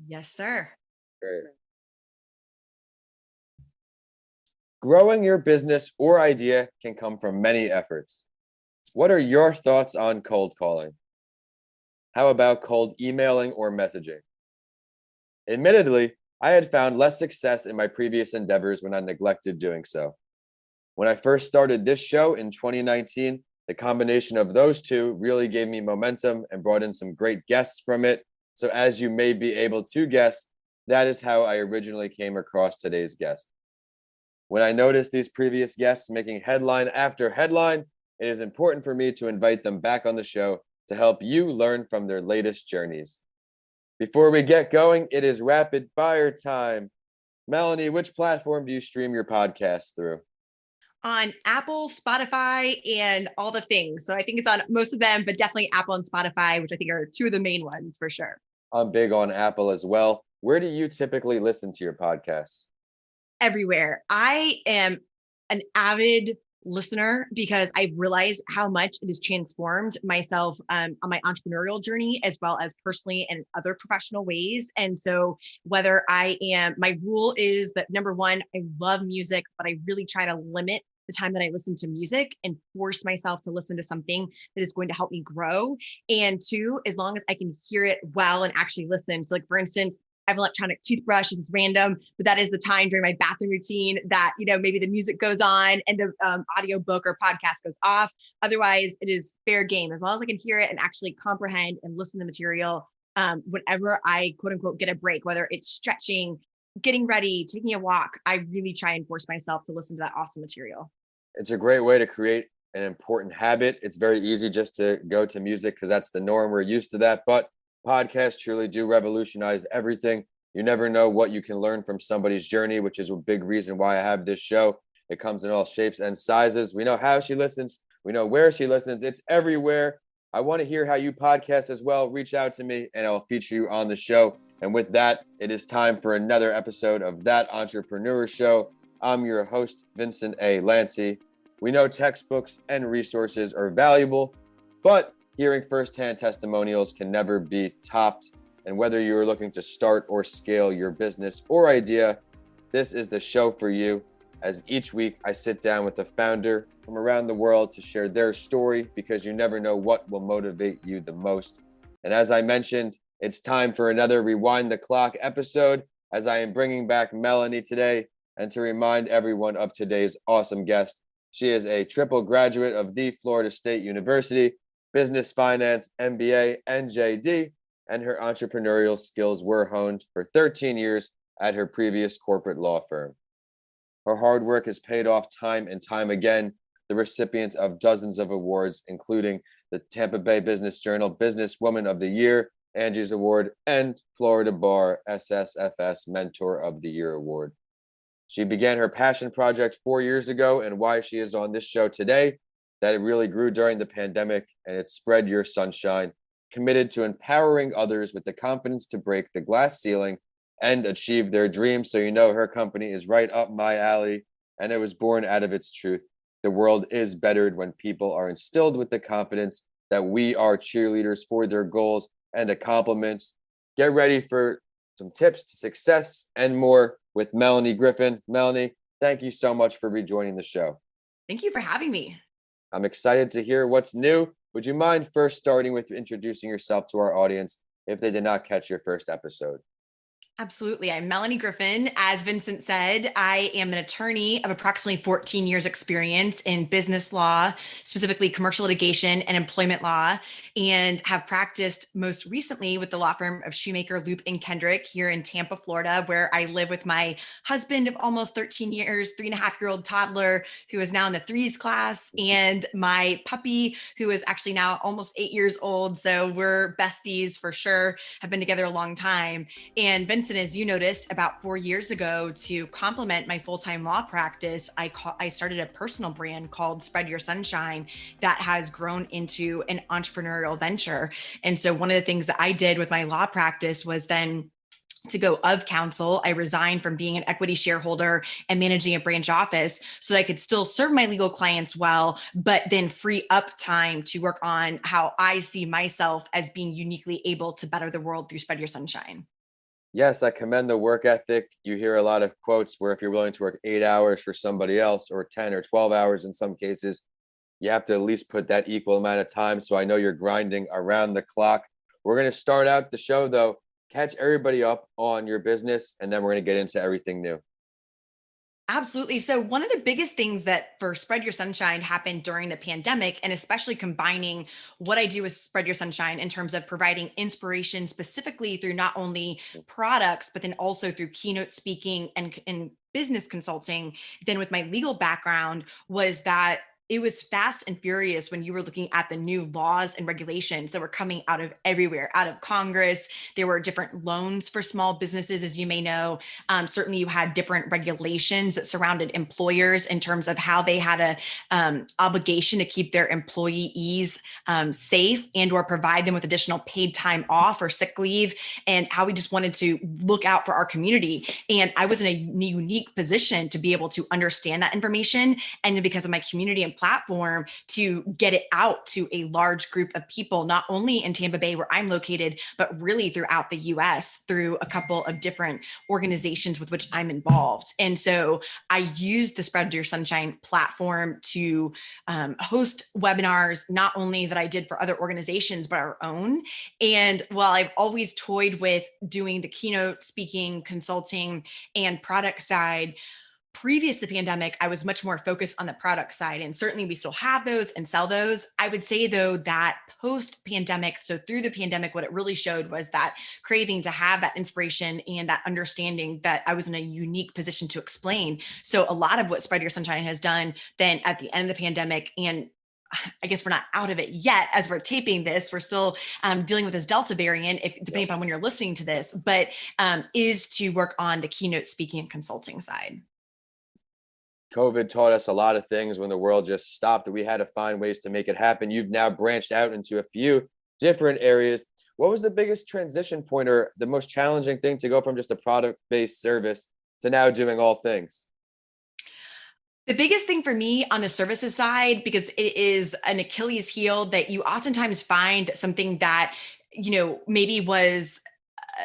Yes, sir. Great. Growing your business or idea can come from many efforts. What are your thoughts on cold calling? How about cold emailing or messaging? Admittedly, I had found less success in my previous endeavors when I neglected doing so. When I first started this show in 2019, the combination of those two really gave me momentum and brought in some great guests from it. So, as you may be able to guess, that is how I originally came across today's guest. When I noticed these previous guests making headline after headline, it is important for me to invite them back on the show to help you learn from their latest journeys. Before we get going, it is rapid fire time. Melanie, which platform do you stream your podcast through? On Apple, Spotify, and all the things. So I think it's on most of them, but definitely Apple and Spotify, which I think are two of the main ones for sure. I'm big on Apple as well. Where do you typically listen to your podcasts? Everywhere. I am an avid listener because I've realized how much it has transformed myself on my entrepreneurial journey, as well as personally and other professional ways. And so, whether my rule is that number one, I love music, but I really try to limit the time that I listen to music and force myself to listen to something that is going to help me grow. And two, as long as I can hear it well and actually listen. So, like for instance, I have an electronic toothbrush. This is random, but that is the time during my bathroom routine that, maybe the music goes on and the audio book or podcast goes off. Otherwise, it is fair game. As long as I can hear it and actually comprehend and listen to the material, whenever I quote unquote get a break, whether it's stretching, getting ready, taking a walk, I really try and force myself to listen to that awesome material. It's a great way to create an important habit. It's very easy just to go to music because that's the norm. We're used to that. But podcasts truly do revolutionize everything. You never know what you can learn from somebody's journey, which is a big reason why I have this show. It comes in all shapes and sizes. We know how she listens. We know where she listens. It's everywhere. I want to hear how you podcast as well. Reach out to me and I'll feature you on the show. And with that, it is time for another episode of That Entrepreneur Show. I'm your host, Vincent A. Lancy. We know textbooks and resources are valuable, but hearing firsthand testimonials can never be topped. And whether you're looking to start or scale your business or idea, this is the show for you. As each week, I sit down with a founder from around the world to share their story because you never know what will motivate you the most. And as I mentioned, it's time for another Rewind the Clock episode as I am bringing back Melanie today. And to remind everyone of today's awesome guest, she is a triple graduate of the Florida State University, Business Finance, MBA, and JD, and her entrepreneurial skills were honed for 13 years at her previous corporate law firm. Her hard work has paid off time and time again, the recipient of dozens of awards, including the Tampa Bay Business Journal BusinessWoman of the Year, Angie's Award, and Florida Bar SSFS Mentor of the Year Award. She began her passion project 4 years ago, and why she is on this show today, that it really grew during the pandemic and it spread your sunshine, committed to empowering others with the confidence to break the glass ceiling and achieve their dreams. So her company is right up my alley, and it was born out of its truth. The world is bettered when people are instilled with the confidence that we are cheerleaders for their goals and accomplishments. Get ready for some tips to success and more with Melanie Griffin. Melanie, thank you so much for rejoining the show. Thank you for having me. I'm excited to hear what's new. Would you mind first starting with introducing yourself to our audience if they did not catch your first episode? Absolutely. I'm Melanie Griffin. As Vincent said, I am an attorney of approximately 14 years experience in business law, specifically commercial litigation and employment law, and have practiced most recently with the law firm of Shoemaker, Loop and Kendrick here in Tampa, Florida, where I live with my husband of almost 13 years, 3.5-year-old toddler who is now in the threes class, and my puppy who is actually now almost 8 years old. So we're besties for sure, have been together a long time. And Vincent, as you noticed, about 4 years ago, to complement my full-time law practice, I started a personal brand called Spread Your Sunshine that has grown into an entrepreneurial venture. And so one of the things that I did with my law practice was then to go of counsel. I resigned from being an equity shareholder and managing a branch office so that I could still serve my legal clients well, but then free up time to work on how I see myself as being uniquely able to better the world through Spread Your Sunshine. Yes, I commend the work ethic. You hear a lot of quotes where if you're willing to work 8 hours for somebody else or 10 or 12 hours in some cases, you have to at least put that equal amount of time. So I know you're grinding around the clock. We're going to start out the show though, catch everybody up on your business, and then we're going to get into everything new. Absolutely. So, one of the biggest things that for Spread Your Sunshine happened during the pandemic, and especially combining what I do with Spread Your Sunshine in terms of providing inspiration specifically through not only products, but then also through keynote speaking and business consulting, then with my legal background, was that it was fast and furious when you were looking at the new laws and regulations that were coming out of everywhere, out of Congress. There were different loans for small businesses, as you may know. Certainly, you had different regulations that surrounded employers in terms of how they had a obligation to keep their employees safe and/or provide them with additional paid time off or sick leave, and how we just wanted to look out for our community. And I was in a unique position to be able to understand that information, and then because of my community and platform, to get it out to a large group of people, not only in Tampa Bay where I'm located, but really throughout the US through a couple of different organizations with which I'm involved. And so I used the Spread Your Sunshine platform to host webinars, not only that I did for other organizations, but our own. And while I've always toyed with doing the keynote speaking, consulting, and product side, previous to the pandemic, I was much more focused on the product side. And certainly we still have those and sell those. I would say, though, that post pandemic, so through the pandemic, what it really showed was that craving to have that inspiration and that understanding that I was in a unique position to explain. So a lot of what Spread Your Sunshine has done then at the end of the pandemic, and I guess we're not out of it yet as we're taping this. We're still dealing with this Delta variant, depending upon when you're listening to this, but is to work on the keynote speaking and consulting side. COVID taught us a lot of things when the world just stopped, that we had to find ways to make it happen. You've now branched out into a few different areas. What was the biggest transition point or the most challenging thing to go from just a product-based service to now doing all things? The biggest thing for me on the services side, because it is an Achilles heel that you oftentimes find something that, maybe was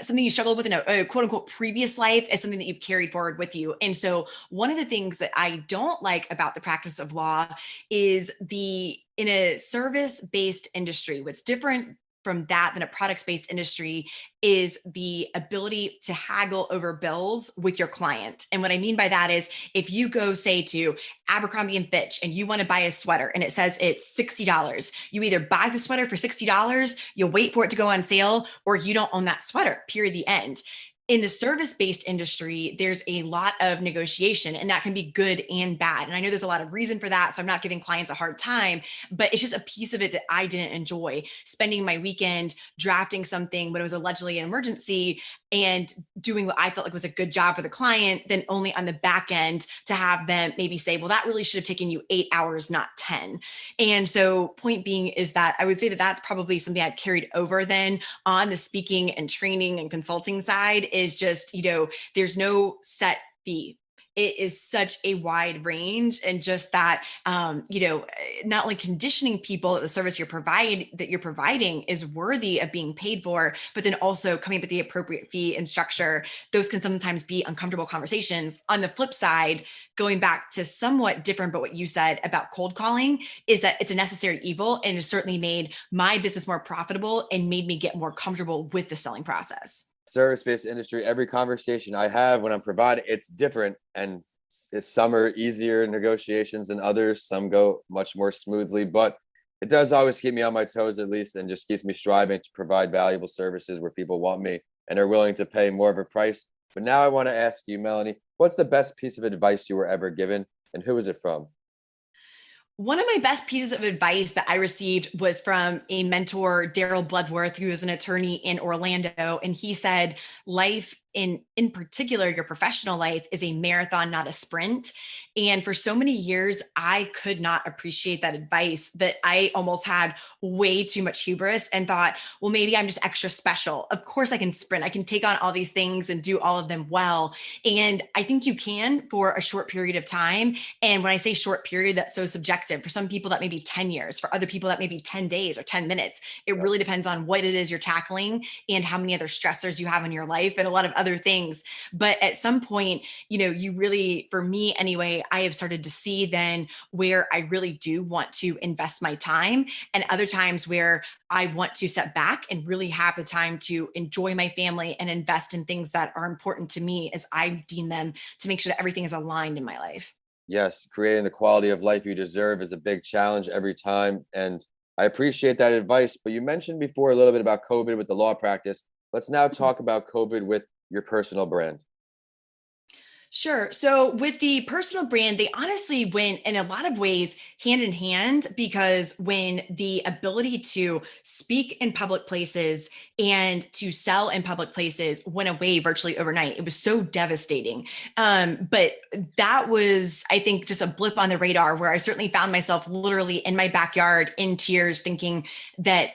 something you struggled with in a quote unquote previous life is something that you've carried forward with you. And so one of the things that I don't like about the practice of law is in a service based industry, what's different from that than a products based industry is the ability to haggle over bills with your client. And what I mean by that is if you go say to Abercrombie and Fitch and you want to buy a sweater and it says it's $60, you either buy the sweater for $60, you wait for it to go on sale, or you don't own that sweater, period, the end. In the service-based industry, there's a lot of negotiation, and that can be good and bad. And I know there's a lot of reason for that, so I'm not giving clients a hard time, but it's just a piece of it that I didn't enjoy. Spending my weekend drafting something when it was allegedly an emergency and doing what I felt like was a good job for the client, then only on the back end to have them maybe say, well, that really should have taken you 8 hours, not 10. And so point being is that I would say that that's probably something I've carried over then on the speaking and training and consulting side is just, there's no set fee. It is such a wide range, and just that, not only conditioning people that the service you're providing is worthy of being paid for, but then also coming up with the appropriate fee and structure. Those can sometimes be uncomfortable conversations. On the flip side, going back to somewhat different, but what you said about cold calling is that it's a necessary evil, and has certainly made my business more profitable and made me get more comfortable with the selling process. Service-based industry, every conversation I have when I'm providing, it's different, and some are easier negotiations than others. Some go much more smoothly, but it does always keep me on my toes at least, and just keeps me striving to provide valuable services where people want me and are willing to pay more of a price. But now I want to ask you, Melanie, what's the best piece of advice you were ever given, and who is it from? One of my best pieces of advice that I received was from a mentor, Daryl Bloodworth, who is an attorney in Orlando. And he said, life in particular, your professional life is a marathon, not a sprint. And for so many years, I could not appreciate that advice, that I almost had way too much hubris and thought, well, maybe I'm just extra special. Of course I can sprint. I can take on all these things and do all of them well. And I think you can for a short period of time. And when I say short period, that's so subjective. For some people, that may be 10 years. For other people, that may be 10 days or 10 minutes. It really depends on what it is you're tackling and how many other stressors you have in your life, and a lot of other things. But at some point, you really, for me anyway, I have started to see then where I really do want to invest my time, and other times where I want to step back and really have the time to enjoy my family and invest in things that are important to me as I deem them, to make sure that everything is aligned in my life. Yes, creating the quality of life you deserve is a big challenge every time. And I appreciate that advice. But you mentioned before a little bit about COVID with the law practice. Let's now talk about COVID with your personal brand. Sure. So with the personal brand, they honestly went in a lot of ways hand in hand, because when the ability to speak in public places and to sell in public places went away virtually overnight, it was so devastating. But that was, I think, just a blip on the radar, where I certainly found myself literally in my backyard in tears, thinking that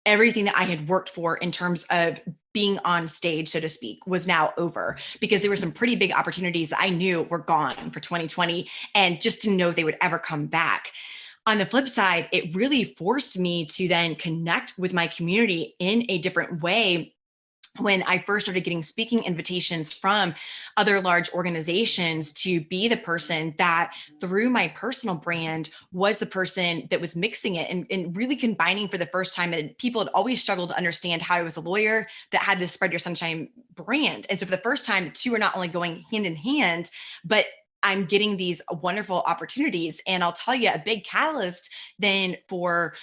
everything that I had worked for in terms of being on stage, so to speak, was now over, because there were some pretty big opportunities that I knew were gone for 2020, and just didn't know if they would ever come back. On the flip side, it really forced me to then connect with my community in a different way. When I first started getting speaking invitations from other large organizations to be the person that, through my personal brand, was the person that was mixing it and really combining for the first time. And people had always struggled to understand how I was a lawyer that had this Spread Your Sunshine brand. And so for the first time, the two are not only going hand in hand, but I'm getting these wonderful opportunities. And I'll tell you, a big catalyst then for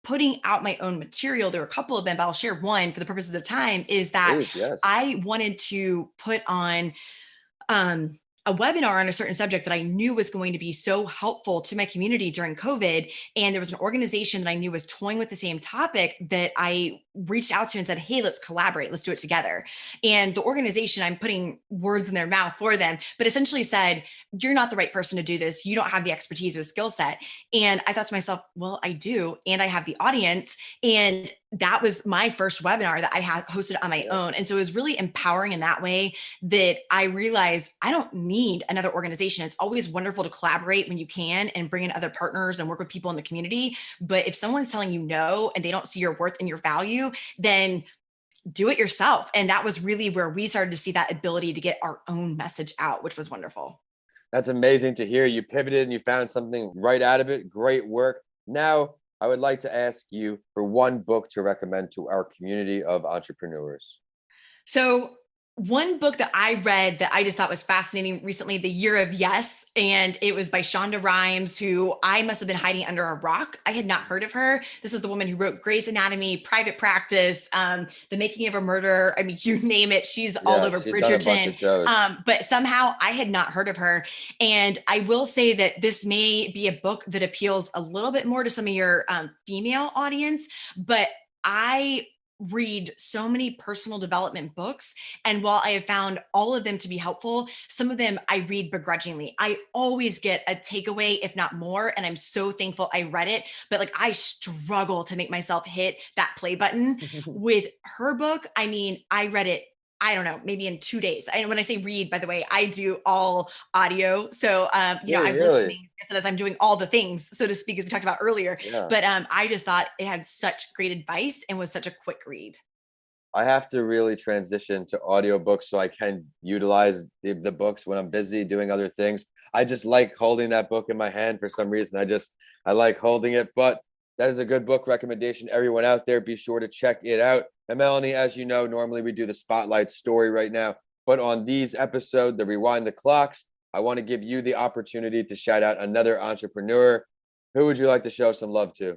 putting out my own material, there were a couple of them, but I'll share one for the purposes of time, is that Please, yes. I wanted to put on um, a webinar on a certain subject that I knew was going to be so helpful to my community during COVID. And there was an organization that I knew was toying with the same topic that I reached out to and said, hey, let's collaborate, let's do it together. And the organization, I'm putting words in their mouth for them, but essentially said, you're not the right person to do this. You don't have the expertise or skill set. And I thought to myself, well, I do. And I have the audience. And that was my first webinar that I had hosted on my own. And so it was really empowering in that way, that I realized I don't need another organization. It's always wonderful to collaborate when you can and bring in other partners and work with people in the community. But if someone's telling you no and they don't see your worth and your value, then do it yourself. And that was really where we started to see that ability to get our own message out, which was wonderful. That's amazing to hear. You pivoted and you found something right out of it. Great work. Now, I would like to ask you for one book to recommend to our community of entrepreneurs. So one book that I read that I just thought was fascinating recently, The Year of Yes, and it was by Shonda Rhimes, who I must have been hiding under a rock. I had not heard of her. This is the woman who wrote Grey's Anatomy, Private Practice, The Making of a Murder. I mean, you name it, she's all Yeah, over she's done a bunch of Bridgerton. shows. But somehow I had not heard of her. And I will say that this may be a book that appeals a little bit more to some of your female audience, but I read so many personal development books. And while I have found all of them to be helpful, some of them I read begrudgingly. I always get a takeaway, if not more. And I'm so thankful I read it. But like, I struggle to make myself hit that play button. With her book, I mean, I read it, I don't know, maybe in 2 days. And when I say read, by the way, I do all audio. So, Really, I'm really? listening as I'm doing all the things, so to speak, as we talked about earlier. Yeah. But I just thought it had such great advice and was such a quick read. I have to really transition to audiobooks so I can utilize the books when I'm busy doing other things. I just like holding that book in my hand for some reason. I like holding it, but that is a good book recommendation. Everyone out there, be sure to check it out. And Melanie, as you know, normally we do the spotlight story right now, but on these episodes, the Rewind the Clocks, I want to give you the opportunity to shout out another entrepreneur. Who would you like to show some love to?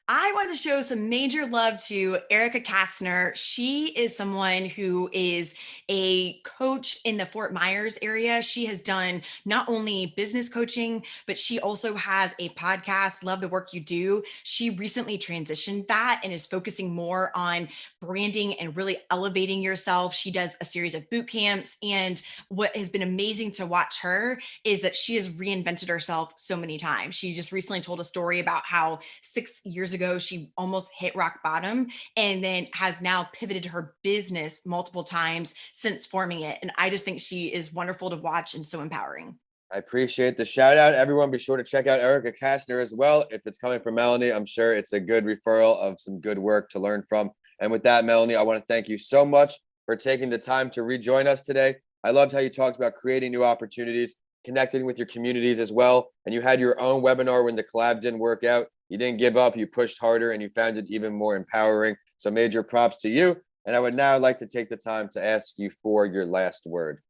I want to show some major love to Erica Kastner. She is someone who is a coach in the Fort Myers area. She has done not only business coaching, but she also has a podcast, Love the Work You Do. She recently transitioned that and is focusing more on branding and really elevating yourself. She does a series of boot camps. And what has been amazing to watch her is that she has reinvented herself so many times. She just recently told a story about how 6 years ago, she almost hit rock bottom and then has now pivoted her business multiple times since forming it. And I just think she is wonderful to watch and so empowering. I appreciate the shout out. Everyone, be sure to check out Erica Kastner as well. If it's coming from Melanie, I'm sure it's a good referral of some good work to learn from. And with that, Melanie, I want to thank you so much for taking the time to rejoin us today. I loved how you talked about creating new opportunities, connecting with your communities as well. And you had your own webinar when the collab didn't work out. You didn't give up, you pushed harder, and you found it even more empowering. So major props to you. And I would now like to take the time to ask you for your last word.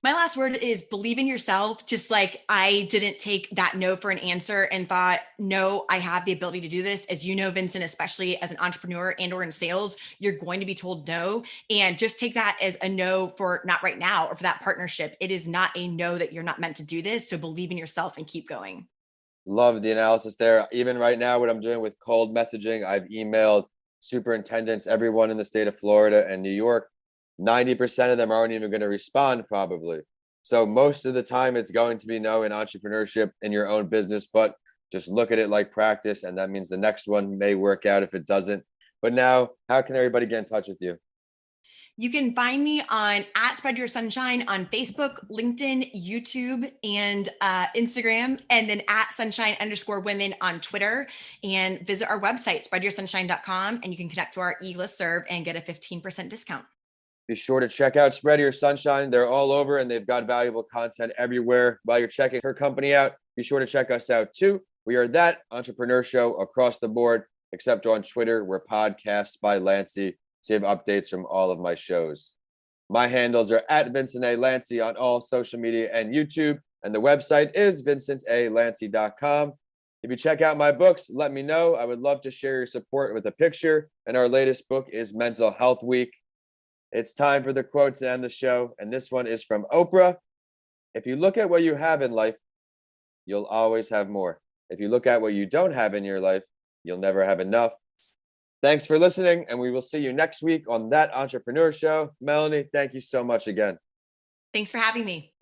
My last word is believe in yourself. Just like I didn't take that no for an answer and thought, no, I have the ability to do this. As you know, Vincent, especially as an entrepreneur and or in sales, you're going to be told no. And just take that as a no for not right now or for that partnership. It is not a no that you're not meant to do this. So believe in yourself and keep going. Love the analysis there. Even right now, what I'm doing with cold messaging, I've emailed superintendents, everyone in the state of Florida and New York. 90% of them aren't even going to respond, probably. So most of the time, it's going to be no in entrepreneurship in your own business, but just look at it like practice. And that means the next one may work out if it doesn't. But now, how can everybody get in touch with you? You can find me on @SpreadYourSunshine on Facebook, LinkedIn, YouTube, and Instagram, and then @sunshine_women on Twitter. And visit our website, spreadyoursunshine.com, and you can connect to our e-listserv and get a 15% discount. Be sure to check out Spread Your Sunshine. They're all over and they've got valuable content everywhere. While you're checking her company out, be sure to check us out too. We are that entrepreneur show across the board, except on Twitter. We're Podcasts by Lancey. So you have updates from all of my shows. My handles are @Vincent A. Lancey on all social media and YouTube. And the website is vincentalancy.com. If you check out my books, let me know. I would love to share your support with a picture. And our latest book is Mental Health Week. It's time for the quote to end the show. And this one is from Oprah. If you look at what you have in life, you'll always have more. If you look at what you don't have in your life, you'll never have enough. Thanks for listening, and we will see you next week on That Entrepreneur Show. Melanie, thank you so much again. Thanks for having me.